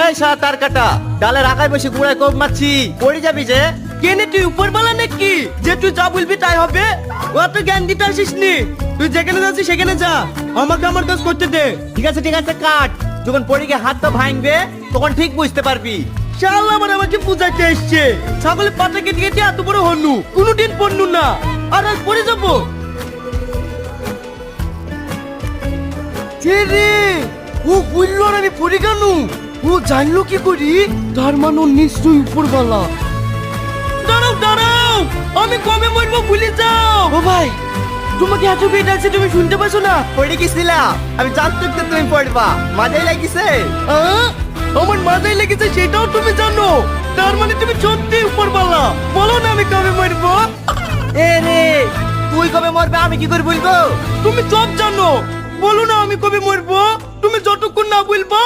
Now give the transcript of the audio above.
এই সাঁতার কাটা ডালের আগায় বসে গুড়ায় কোপ মারছি পড়ে যাবি যে। কেনে তুই উপর বলা নাকি যে তুই যা বলবি তাই হবে? অত জ্ঞান দিতে আসিস নি, তুই যেখানে যাচ্ছিস সেখানে যা, আমাকে আমার কাজ করতে দে। ঠিক আছে কাট, যখন পড়ে গিয়ে হাত তো ভাঙবে তখন ঠিক বুঝতে পারবি। শালা আবার আমাকে বুঝাইতে এসছে, ছাগলের পাতা কেটে কেটে এত বড় হনু কোনোদিন পড়নু না, আর আজ পড়ে যাবো। রে ও বললো আর আমি পড়ে কেন? ও জানলো কি করি? তার মানে ও নিশ্চয়ই উপরওয়ালা। দাঁড়াও দাঁড়াও, আমি কবে মরবো ভুলে যাও। ও ভাই, তোমাকে এত পেট আছে তুমি শুনতে পাচ্ছ না? পড়ে গেছিলাম আমি, জানতো তো তুমি পড়বা, মাথায় লাগিছে। আমার মাথায় লেগেছে সেটাও তুমি জানো, তার মানে তুমি সত্যি উপরওয়ালা। বলো না আমি কবে মরবো? এ রে তুই কবে মরবে আমি কি করে বলবো? তুমি সব জানো, বলো না আমি কবে মরবো। তুমি যতক্ষণ না বলবো